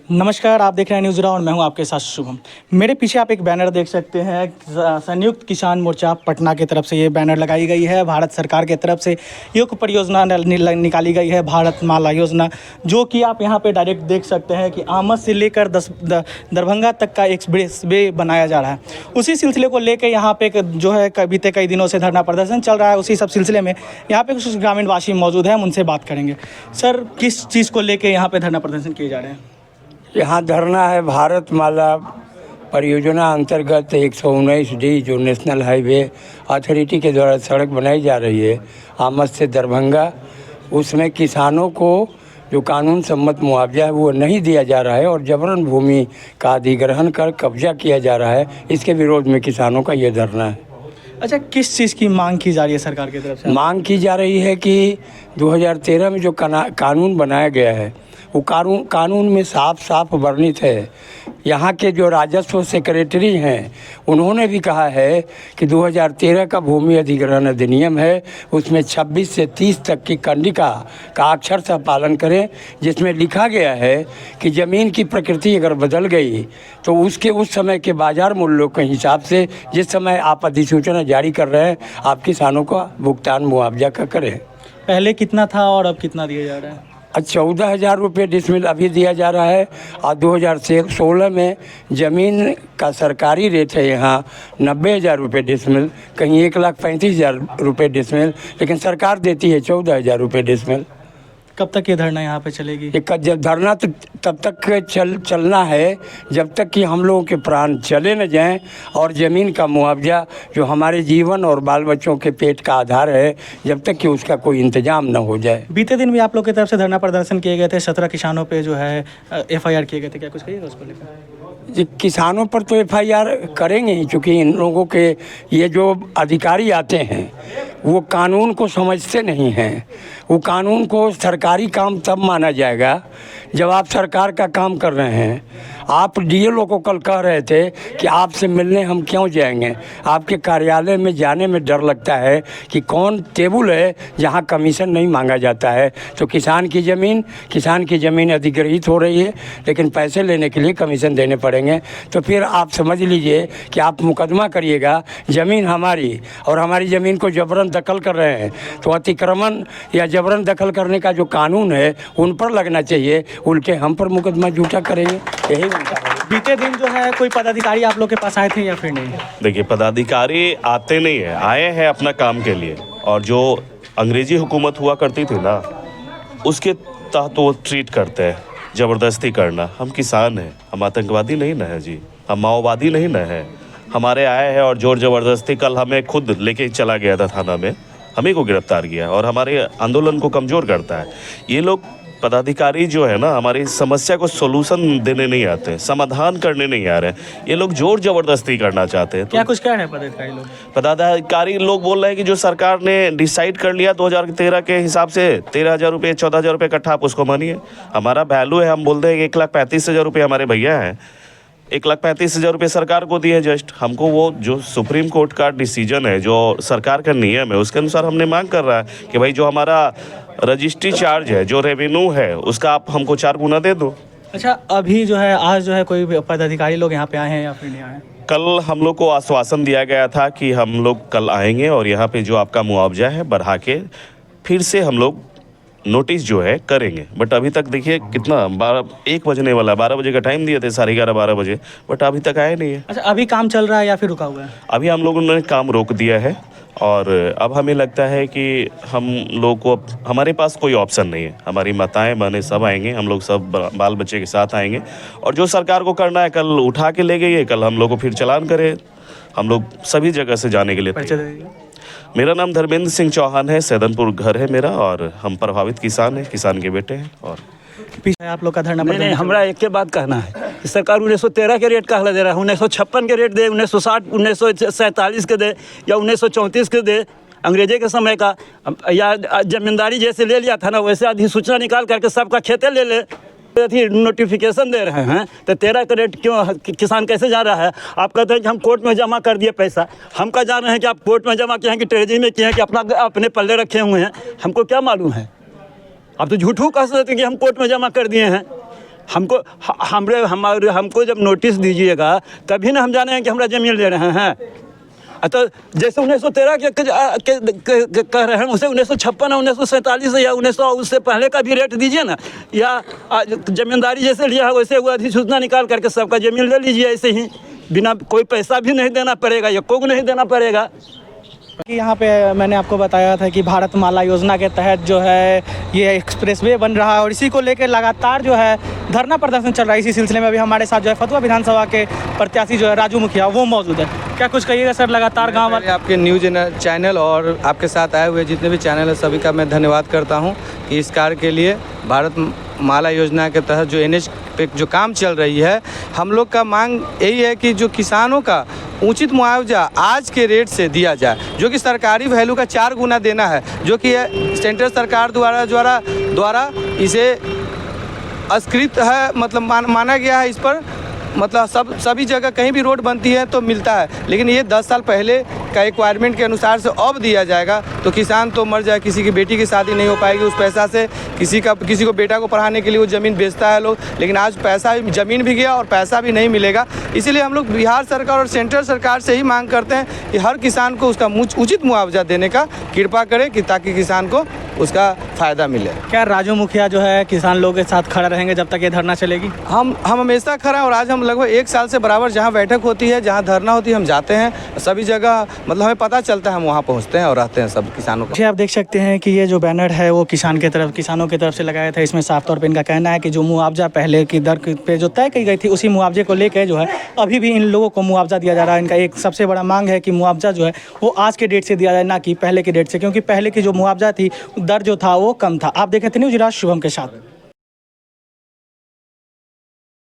नमस्कार, आप देख रहे हैं न्यूज़ राउंड। मैं हूं आपके साथ शुभम। मेरे पीछे आप एक बैनर देख सकते हैं। संयुक्त किसान मोर्चा पटना की तरफ से ये बैनर लगाई गई है। भारत सरकार की तरफ से एक परियोजना निकाली गई है, भारत माला योजना, जो कि आप यहां पे डायरेक्ट देख सकते हैं कि आमद से लेकर दरभंगा तक का एक्सप्रेस वे बनाया जा रहा है। उसी सिलसिले को लेकर यहाँ पे जो है बीते कई दिनों से धरना प्रदर्शन चल रहा है। उसी सब सिलसिले में यहाँ पे कुछ ग्रामीण वासी मौजूद हैं, हम उनसे बात करेंगे। सर, किस चीज़ को लेकर यहाँ पे धरना प्रदर्शन किए जा रहे हैं? यहाँ धरना है भारत माला परियोजना अंतर्गत 119D जो नेशनल हाईवे अथॉरिटी के द्वारा सड़क बनाई जा रही है आमद से दरभंगा, उसमें किसानों को जो कानून सम्मत मुआवजा है वो नहीं दिया जा रहा है और जबरन भूमि का अधिग्रहण कर कब्जा किया जा रहा है। इसके विरोध में किसानों का ये धरना है। अच्छा, किस चीज़ की मांग की जा रही है सरकार की तरफ से? मांग की जा रही है कि 2013 में जो कानून बनाया गया है वो कानून में साफ साफ वर्णित है। यहाँ के जो राजस्व सेक्रेटरी हैं उन्होंने भी कहा है कि 2013 का भूमि अधिग्रहण अधिनियम है, उसमें 26 से 30 तक की कंडिका का अक्षरशः पालन करें, जिसमें लिखा गया है कि ज़मीन की प्रकृति अगर बदल गई तो उसके उस समय के बाज़ार मूल्यों के हिसाब से जिस समय आप अधिसूचना जारी कर रहे हैं आप किसानों का भुगतान मुआवजा का करें। पहले कितना था और अब कितना दिया जा रहा है? 14,000 रुपये डिसमिल अभी दिया जा रहा है और 2016 में ज़मीन का सरकारी रेट है यहाँ 90,000 रुपये डिसमिल, कहीं 1,35,000 रुपये डिसमिल, लेकिन सरकार देती है 14,000 रुपये डिसमिल। कब तक ये धरना यहाँ पे चलेगी? जब धरना तो तब तक चलना है जब तक कि हम लोगों के प्राण चले न जाएं और ज़मीन का मुआवजा जो हमारे जीवन और बाल बच्चों के पेट का आधार है जब तक कि उसका कोई इंतजाम न हो जाए। बीते दिन भी आप लोग की तरफ से धरना प्रदर्शन किए गए थे, 17 किसानों पे जो है FIR किए गए थे, क्या कुछ कहिएगा उसको लेकर? जी, किसानों पर तो FIR करेंगे ही, चूँकि इन लोगों के ये जो अधिकारी आते हैं वो कानून को समझते नहीं हैं। वो कानून को सरकारी काम तब माना जाएगा जब आप सरकार का काम कर रहे हैं। आप DLO को कल कह रहे थे कि आपसे मिलने हम क्यों जाएंगे, आपके कार्यालय में जाने में डर लगता है कि कौन टेबल है जहां कमीशन नहीं मांगा जाता है। तो किसान की ज़मीन अधिग्रहित हो रही है, लेकिन पैसे लेने के लिए कमीशन देने पड़ेंगे। तो फिर आप समझ लीजिए कि आप मुकदमा करिएगा, ज़मीन हमारी और हमारी ज़मीन को जबरन दखल कर रहे हैं, तो अतिक्रमण या जबरन दखल करने का जो कानून है उन पर लगना चाहिए, उल्टे हम पर मुकदमा झूठा करेंगे। यही बीते दिन जो है कोई पदाधिकारी आप लोग के पास आए थे या फिर नहीं? देखिए, पदाधिकारी आते नहीं है, आए हैं अपना काम के लिए, और जो अंग्रेजी हुकूमत हुआ करती थी ना उसके तहत वो ट्रीट करते हैं, ज़बरदस्ती करना। हम किसान हैं, हम आतंकवादी नहीं न है जी, हम माओवादी नहीं न है। हमारे आए हैं और जोर ज़बरदस्ती, कल हमें खुद लेके चला गया था थाना में, हमें को गिरफ्तार किया और हमारे आंदोलन को कमज़ोर करता है। ये लोग पदाधिकारी जो है ना हमारी समस्या को सोल्यूशन देने नहीं आते, समाधान करने नहीं आ रहे, ये लोग जोर ज़बरदस्ती करना चाहते हैं। क्या कुछ कह रहे हैं पदाधिकारी लोग? पदाधिकारी लोग बोल रहे हैं कि जो सरकार ने डिसाइड कर लिया 2013 के हिसाब से 13,000 रुपये 14,000 रुपये इकट्ठा, आप उसको मानिए। हमारा वैल्यू है, हम बोलते हैं कि 1,35,000 रुपये हमारे भैया हैं, 1,35,000 रुपये सरकार को दिए जस्ट। हमको वो जो सुप्रीम कोर्ट का डिसीजन है, जो सरकार का नियम है, उसके अनुसार हमने मांग कर रहा है कि भाई जो हमारा रजिस्ट्री चार्ज है, जो रेवेन्यू है, उसका आप हमको 4 गुना दे दो। अच्छा, अभी जो है आज जो है कोई पदाधिकारी लोग यहाँ पे आए हैं या फिर नहीं आए? कल हम लोग को आश्वासन दिया गया था कि हम लोग कल आएंगे और यहाँ पे जो आपका मुआवजा है बढ़ा के फिर से हम लोग नोटिस जो है करेंगे। बट अभी तक देखिए कितना 1 बजने वाला, 12 बजे का टाइम दिए थे, 11:30 12 बजे, बट अभी तक आए नहीं है। अच्छा, अभी काम चल रहा है या फिर रुका हुआ है? अभी हम लोगों ने काम रोक दिया है और अब हमें लगता है कि हम लोग को हमारे पास कोई ऑप्शन नहीं है। हमारी माताएं बहनें सब आएंगे, हम लोग सब बाल बच्चे के साथ आएंगे और जो सरकार को करना है कल उठा के ले गई, कल हम लोग को फिर चालान करे। हम लोग सभी जगह से जाने के लिए। मेरा नाम धर्मेंद्र सिंह चौहान है, सैदनपुर घर है मेरा और हम प्रभावित किसान हैं, किसान के बेटे हैं। और पीछे आप लोग का धरना? नहीं, हमरा एक के बात कहना है कि सरकार 1913 के रेट कहला दे रहा है, 1956 के रेट दे, 1960 1947 के दे या 1934 के दे, अंग्रेजे के समय का, या जमींदारी जैसे ले लिया था ना वैसे अधिसूचना निकाल करके सबका खेते ले ले, नोटिफिकेशन दे रहे हैं। तो 13 का रेट क्यों किसान कैसे जा रहा है? आप कहते हैं कि हम कोर्ट में जमा कर दिए पैसा, हम क्या जान रहे हैं कि आप कोर्ट में जमा किए हैं कि ट्रेजरी में किए हैं कि अपने पल्ले रखे हुए हैं, हमको क्या मालूम है? आप तो झूठू कह सकते हैं कि हम कोर्ट में जमा कर दिए हैं। हमको जब नोटिस दीजिएगा तभी ना हम जानेंगे कि हमारा ज़मीन ले रहे हैं। तो जैसे 1913 के कह रहे हैं, उसे 1956 या 1947 या 1900 उससे पहले का भी रेट दीजिए ना, या ज़मींदारी जैसे लिया है वैसे वो अधिसूचना निकाल करके सबका ज़मीन ले लीजिए, ऐसे ही बिना कोई पैसा भी नहीं देना पड़ेगा या को नहीं देना पड़ेगा। कि यहाँ पे मैंने आपको बताया था कि भारतमाला योजना के तहत जो है ये एक्सप्रेसवे बन रहा है और इसी को लेकर लगातार जो है धरना प्रदर्शन चल रहा है। इसी सिलसिले में अभी हमारे साथ जो है फतुहा विधानसभा के प्रत्याशी जो है राजू मुखिया वो मौजूद है। क्या कुछ कहिएगा सर? लगातार गाँव वाले आपके न्यूज़ चैनल और आपके साथ आए हुए जितने भी चैनल है सभी का मैं धन्यवाद करता हूँ कि इस कार्य के लिए भारतमाला योजना के तहत जो NH पे जो काम चल रही है, हम लोग का मांग यही है कि जो किसानों का उचित मुआवजा आज के रेट से दिया जाए, जो कि सरकारी वैल्यू का 4 गुना देना है, जो कि सेंट्रल सरकार द्वारा इसे अस्वीकृत है, मतलब माना गया है। इस पर मतलब सभी जगह कहीं भी रोड बनती है तो मिलता है, लेकिन ये 10 साल पहले का रिक्वायरमेंट के अनुसार से अब दिया जाएगा तो किसान तो मर जाए, किसी की बेटी की शादी नहीं हो पाएगी उस पैसा से, किसी को बेटा को पढ़ाने के लिए वो ज़मीन बेचता है लोग, लेकिन आज पैसा ज़मीन भी गया और पैसा भी नहीं मिलेगा। इसीलिए हम लोग बिहार सरकार और सेंट्रल सरकार से ही मांग करते हैं कि हर किसान को उसका उचित मुआवजा देने का कृपा करें कि ताकि किसान को उसका फ़ायदा मिले। क्या राजू मुखिया जो है किसान लोगों के साथ खड़ा रहेंगे जब तक ये धरना चलेगी? हम हमेशा खड़ा हैं और आज हम लगभग 1 साल से बराबर जहाँ बैठक होती है, जहाँ धरना होती है, हम जाते हैं सभी जगह, मतलब हमें पता चलता है, हम वहाँ पहुँचते हैं और रहते हैं सब किसानों को। आप देख सकते हैं कि ये जो बैनर है वो किसानों की तरफ से लगाया था। इसमें साफ तौर पे इनका कहना है कि जो मुआवजा पहले की दर पे जो तय की गई थी उसी मुआवजे को लेकर जो है अभी भी इन लोगों को मुआवजा दिया जा रहा है। इनका एक सबसे बड़ा मांग है कि मुआवजा जो है वो आज के डेट से दिया जाए, ना कि पहले के डेट से, क्योंकि पहले की जो मुआवजा थी दर जो था वो कम था। आप देखें न्यूज़ राज शुभम के साथ।